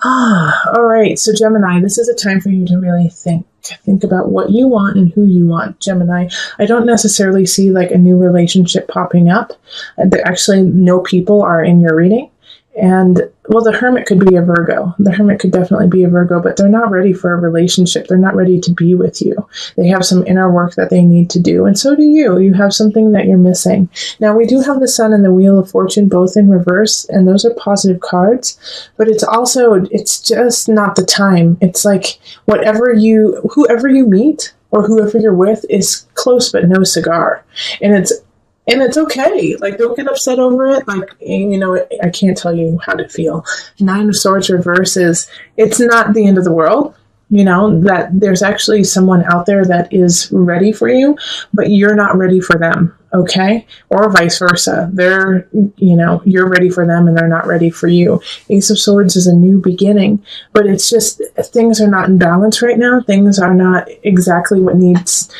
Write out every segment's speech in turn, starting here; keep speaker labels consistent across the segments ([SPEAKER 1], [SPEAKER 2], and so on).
[SPEAKER 1] All right. So Gemini, this is a time for you to really think. Think about what you want and who you want, Gemini. I don't necessarily see like a new relationship popping up. Actually, no people are in your reading. And well, the Hermit could be a Virgo. The Hermit could definitely be a Virgo, but they're not ready for a relationship. They're not ready to be with you. They have some inner work that they need to do. And so do you. You have something that you're missing. Now, we do have the Sun and the Wheel of Fortune both in reverse, and those are positive cards. But it's just not the time. It's like whoever you meet or whoever you're with is close but no cigar. And it's okay. Like, don't get upset over it. Like, I can't tell you how to feel. Nine of Swords reverse it's not the end of the world. That there's actually someone out there that is ready for you, but you're not ready for them. Okay. Or vice versa. You're ready for them and they're not ready for you. Ace of Swords is a new beginning, but it's just things are not in balance right now. Things are not exactly what needs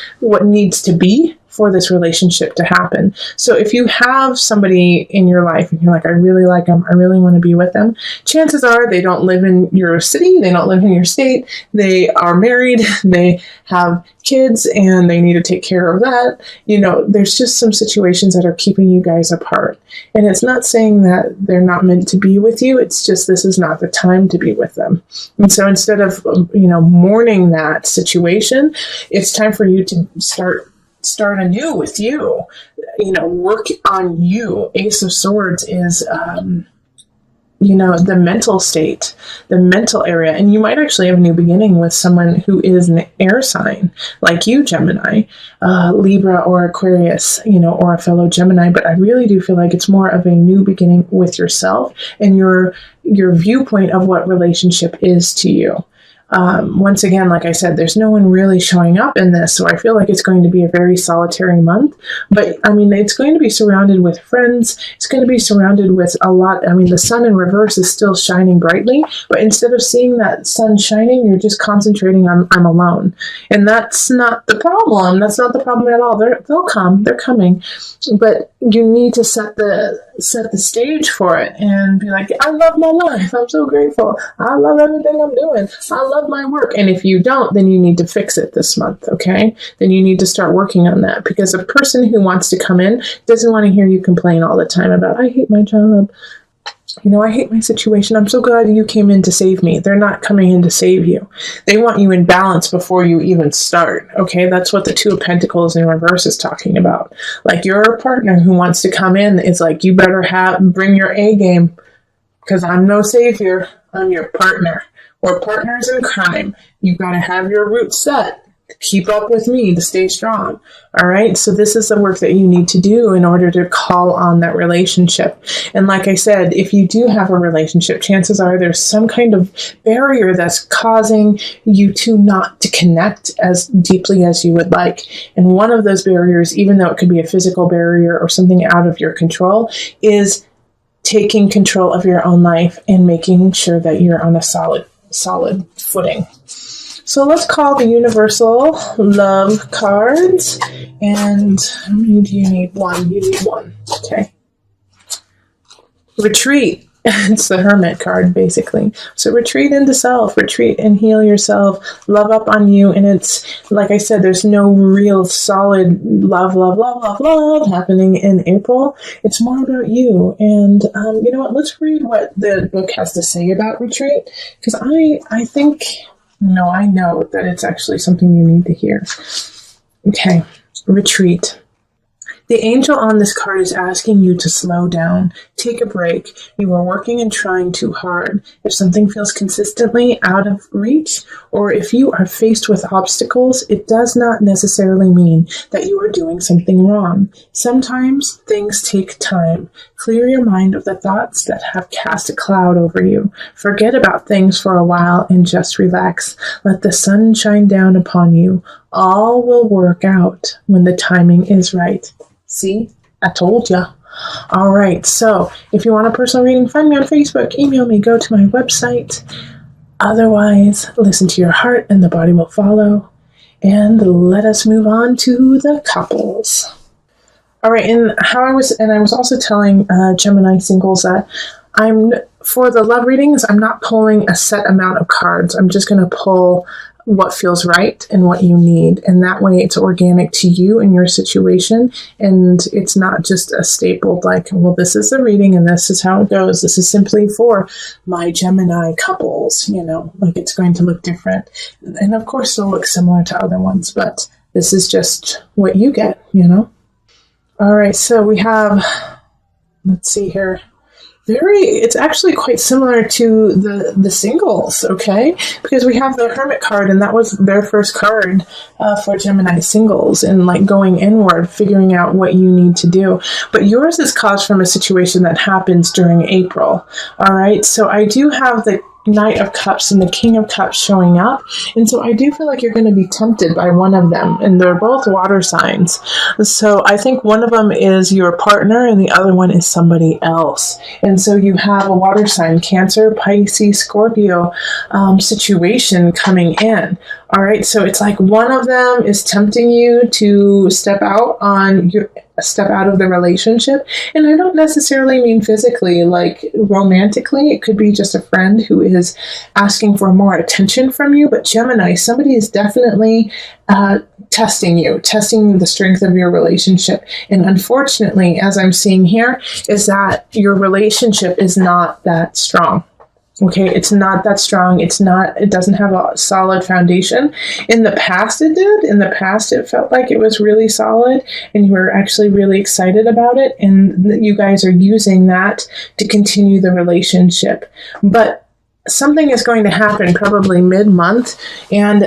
[SPEAKER 1] to be for this relationship to happen. So if you have somebody in your life and you're like, I really like them, I really want to be with them, chances are they don't live in your city, they don't live in your state, they are married, they have kids, and they need to take care of that. There's just some situations that are keeping you guys apart. And it's not saying that they're not meant to be with you, it's just this is not the time to be with them. And so instead of, mourning that situation, it's time for you to start anew with you, work on you. Ace of Swords is, the mental state, the mental area. And you might actually have a new beginning with someone who is an air sign like you, Gemini, Libra or Aquarius, or a fellow Gemini. But I really do feel like it's more of a new beginning with yourself and your viewpoint of what relationship is to you. Once again, like I said, there's no one really showing up in this, so I feel like it's going to be a very solitary month. But it's going to be surrounded with friends. It's going to be surrounded with a lot. The sun in reverse is still shining brightly, but instead of seeing that sun shining, you're just concentrating on I'm alone, and that's not the problem. That's not the problem at all. They'll come. They're coming, but you need to set the stage for it and be like, I love my life. I'm so grateful. I love everything I'm doing. I love my work. And if you don't, then you need to fix it this month. Okay. Then you need to start working on that, because a person who wants to come in doesn't want to hear you complain all the time about, I hate my job. I hate my situation. I'm so glad you came in to save me. They're not coming in to save you. They want you in balance before you even start. Okay, that's what the Two of Pentacles in reverse is talking about. Like, your partner who wants to come in is like, you better bring your A game, because I'm no savior. I'm your partner. We're partners in crime. You've got to have your roots set. Keep up with me to stay strong. All right. So this is the work that you need to do in order to call on that relationship. And like I said, if you do have a relationship, chances are there's some kind of barrier that's causing you not to connect as deeply as you would like. And one of those barriers, even though it could be a physical barrier or something out of your control, is taking control of your own life and making sure that you're on a solid footing. So let's call the universal love cards. And how many do you need? One. You need one. Okay. Retreat. It's the Hermit card, basically. So retreat into self, retreat and heal yourself, love up on you. And it's, like I said, there's no real solid love happening in April. It's more about you. And you know what? Let's read what the book has to say about retreat. Because I think, no, I know that it's actually something you need to hear. Okay, retreat. The angel on this card is asking you to slow down, take a break. You are working and trying too hard. If something feels consistently out of reach, or if you are faced with obstacles, it does not necessarily mean that you are doing something wrong. Sometimes things take time. Clear your mind of the thoughts that have cast a cloud over you. Forget about things for a while and just relax. Let the sun shine down upon you. All will work out when the timing is right. See, I told ya. All right. So if you want a personal reading, find me on Facebook, email me, go to my website. Otherwise, listen to your heart and the body will follow. And let us move on to the couples. All right. And I was also telling Gemini singles that I'm for the love readings, I'm not pulling a set amount of cards. I'm just going to pull what feels right and what you need. And that way it's organic to you and your situation. And it's not just a stapled like, well, this is the reading and this is how it goes. This is simply for my Gemini couples, like it's going to look different. And of course it'll look similar to other ones, but this is just what you get, All right. So we have, let's see here. It's actually quite similar to the singles, okay? Because we have the Hermit card, and that was their first card for Gemini singles, and like going inward, figuring out what you need to do. But yours is caused from a situation that happens during April, all right? So I do have the Knight of Cups and the King of Cups showing up. And so I do feel like you're going to be tempted by one of them. And they're both water signs. So I think one of them is your partner and the other one is somebody else. And so you have a water sign, Cancer, Pisces, Scorpio situation coming in. All right. So it's like one of them is tempting you to step out of the relationship. And I don't necessarily mean physically, like romantically. It could be just a friend who is asking for more attention from you. But Gemini, somebody is definitely testing the strength of your relationship. And unfortunately, as I'm seeing here, is that your relationship is not that strong. Okay, it's not that strong. It doesn't have a solid foundation. In the past it did. In the past it felt like it was really solid and you were actually really excited about it. And you guys are using that to continue the relationship. But something is going to happen probably mid-month, and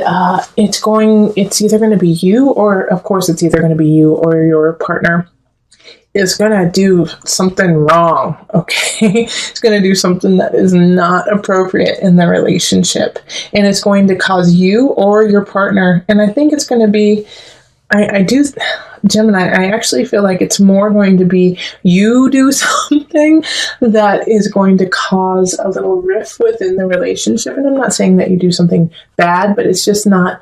[SPEAKER 1] it's either going to be you, or of course it's either going to be you or your partner is going to do something wrong, okay? It's going to do something that is not appropriate in the relationship. And it's going to cause you or your partner, and I think it's going to be, Gemini, I actually feel like it's more going to be you do something that is going to cause a little rift within the relationship. And I'm not saying that you do something bad, but it's just not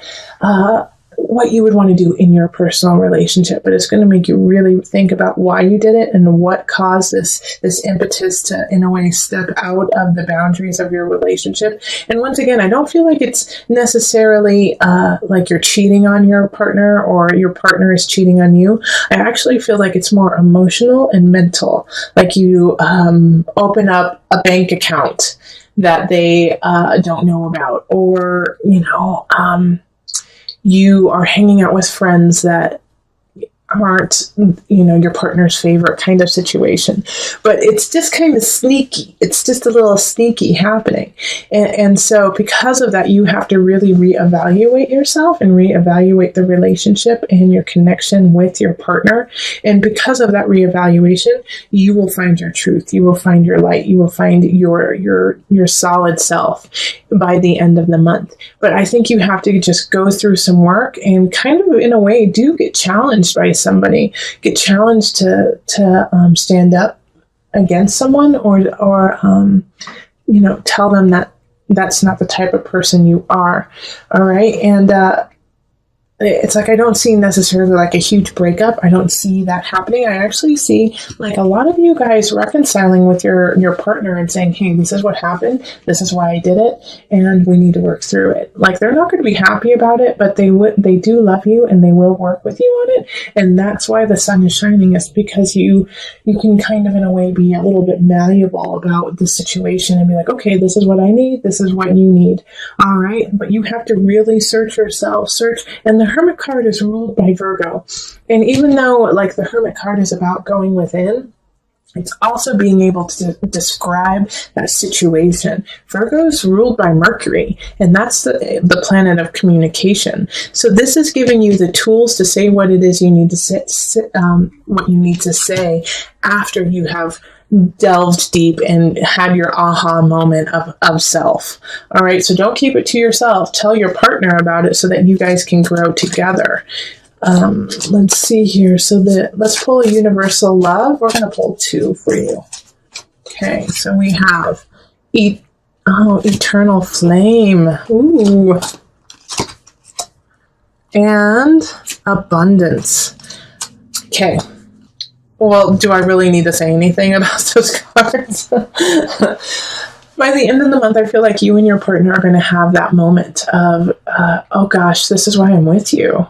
[SPEAKER 1] what you would want to do in your personal relationship, but it's going to make you really think about why you did it and what caused this impetus to, in a way, step out of the boundaries of your relationship. And once again, I don't feel like it's necessarily like you're cheating on your partner or your partner is cheating on you. I actually feel like it's more emotional and mental, like you open up a bank account that they don't know about, or you are hanging out with friends that aren't, your partner's favorite kind of situation. But it's just kind of sneaky. It's just a little sneaky happening. And so because of that, you have to really reevaluate yourself and reevaluate the relationship and your connection with your partner. And because of that reevaluation, you will find your truth. You will find your light. You will find your solid self by the end of the month. But I think you have to just go through some work and kind of, in a way, do get challenged by somebody, get challenged to stand up against someone, or tell them that that's not the type of person you are. All right. And it's like, I don't see necessarily like a huge breakup. I don't see that happening. I actually see like a lot of you guys reconciling with your partner and saying, hey, this is what happened. This is why I did it. And we need to work through it. Like, they're not going to be happy about it, but they do love you and they will work with you on it. And that's why the sun is shining, is because you can kind of, in a way, be a little bit malleable about the situation and be like, okay, this is what I need. This is what you need. All right. But you have to really search yourself, and the Hermit card is ruled by Virgo. And even though like the Hermit card is about going within, it's also being able to describe that situation. Virgo is ruled by Mercury, and that's the planet of communication. So this is giving you the tools to say what it is you need to say, what you need to say after you have delved deep and had your aha moment of self. All right. So don't keep it to yourself. Tell your partner about it so that you guys can grow together. Let's see here. So let's pull a universal love. We're going to pull two for you. Okay. So we have eternal flame. Ooh. And abundance. Okay. Well, do I really need to say anything about those cards? By the end of the month, I feel like you and your partner are going to have that moment of, oh gosh, this is why I'm with you.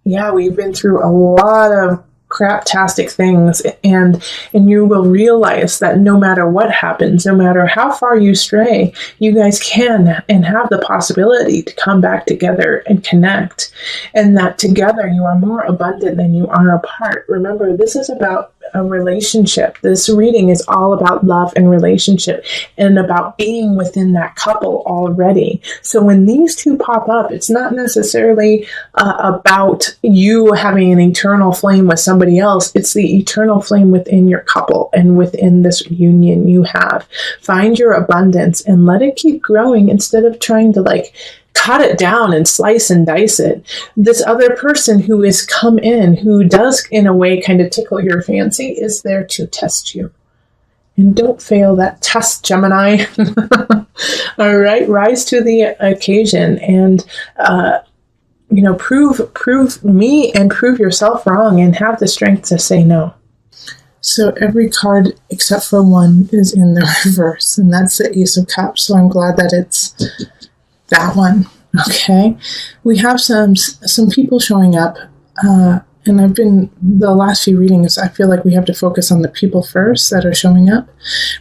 [SPEAKER 1] Yeah, we've been through a lot of craptastic things, and you will realize that no matter what happens, no matter how far you stray, you guys can and have the possibility to come back together and connect, and that together you are more abundant than you are apart. Remember, this is about a relationship. This reading is all about love and relationship and about being within that couple already. So when these two pop up, it's not necessarily about you having an eternal flame with somebody else. It's the eternal flame within your couple and within this union you have. Find your abundance and let it keep growing instead of trying to cut it down and slice and dice it. This other person who has come in, who does in a way kind of tickle your fancy, is there to test you. And don't fail that test, Gemini. All right, rise to the occasion and prove me and prove yourself wrong and have the strength to say no. So every card except for one is in the reverse, and that's the Ace of Cups. So I'm glad that it's that one. Okay, we have some people showing up, and the last few readings, I feel like we have to focus on the people first that are showing up.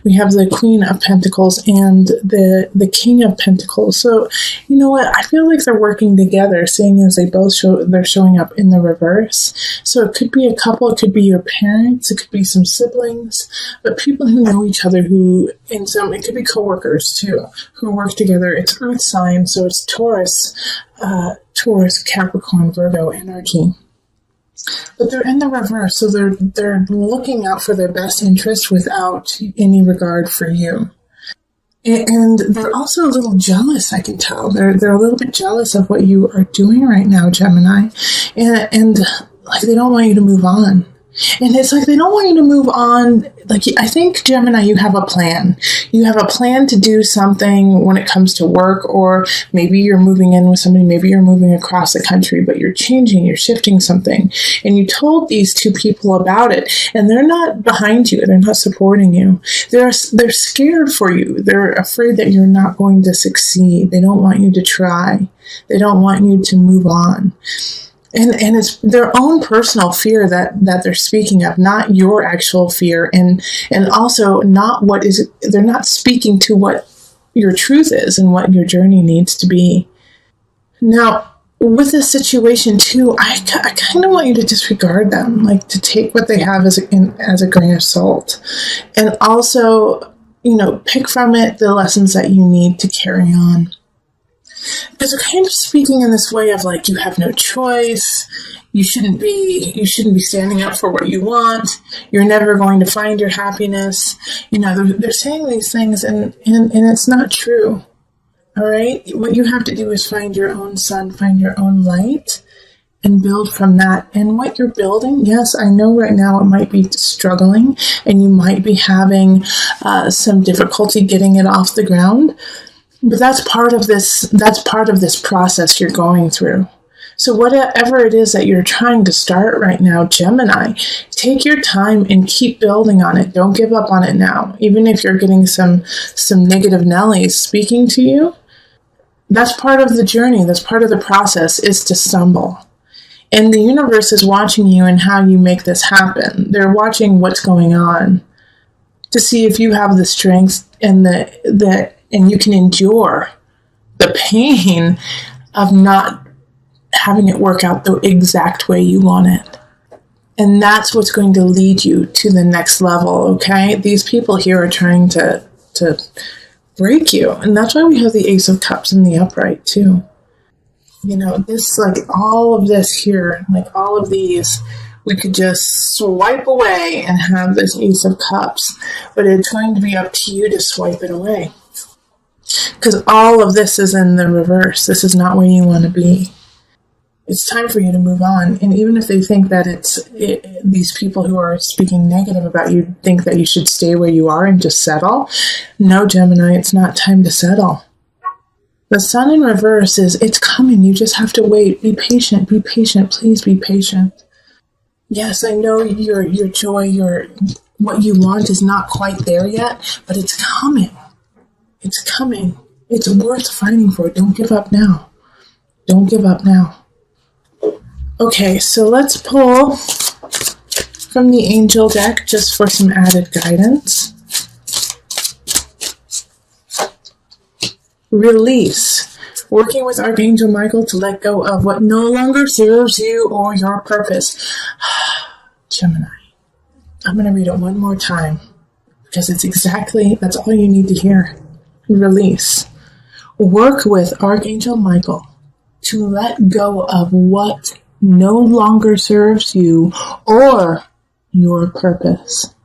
[SPEAKER 1] We have the Queen of Pentacles and the King of Pentacles. So, you know what? I feel like they're working together, seeing as they're showing up in the reverse. So it could be a couple, it could be your parents, it could be some siblings, but people who know each other it could be coworkers too, who work together. It's Earth sign, so it's Taurus, Capricorn, Virgo energy. But they're in the reverse, so they're looking out for their best interest without any regard for you. And they're also a little jealous, I can tell. They're a little bit jealous of what you are doing right now, Gemini. And they don't want you to move on. And it's like they don't want you to move on. I think, Gemini, you have a plan. You have a plan to do something when it comes to work, or maybe you're moving in with somebody, maybe you're moving across the country, but you're shifting something. And you told these two people about it, and they're not behind you. They're not supporting you. They're scared for you. They're afraid that you're not going to succeed. They don't want you to try. They don't want you to move on. And it's their own personal fear that they're speaking of, not your actual fear, and also they're not speaking to what your truth is and what your journey needs to be. Now, with this situation too, I kind of want you to disregard them, to take what they have as a grain of salt, and also, pick from it the lessons that you need to carry on. Because they're kind of speaking in this way of you have no choice, you shouldn't be standing up for what you want, you're never going to find your happiness. They're saying these things and it's not true. All right? What you have to do is find your own sun, find your own light, and build from that. And what you're building, yes, I know right now it might be struggling and you might be having some difficulty getting it off the ground. But that's part of this process you're going through. So whatever it is that you're trying to start right now, Gemini, take your time and keep building on it. Don't give up on it now. Even if you're getting some negative Nellies speaking to you, that's part of the journey. That's part of the process, is to stumble. And the universe is watching you and how you make this happen. They're watching what's going on to see if you have the strength and and you can endure the pain of not having it work out the exact way you want it. And that's what's going to lead you to the next level, okay? These people here are trying to break you. And that's why we have the Ace of Cups in the upright, too. This, all of this here, all of these, we could just swipe away and have this Ace of Cups. But it's going to be up to you to swipe it away. Because all of this is in the reverse. This is not where you want to be. It's time for you to move on. And even if they think that these people who are speaking negative about you think that you should stay where you are and just settle, no, Gemini, it's not time to settle. The sun in reverse it's coming. You just have to wait. Be patient. Be patient. Please be patient. Yes, I know your joy, what you want is not quite there yet, but it's coming. It's coming. It's worth fighting for. Don't give up now. Don't give up now. Okay, so let's pull from the angel deck just for some added guidance. Release. Working with Archangel Michael to let go of what no longer serves you or your purpose. Gemini. I'm going to read it one more time because that's all you need to hear. Release. Work with Archangel Michael to let go of what no longer serves you or your purpose.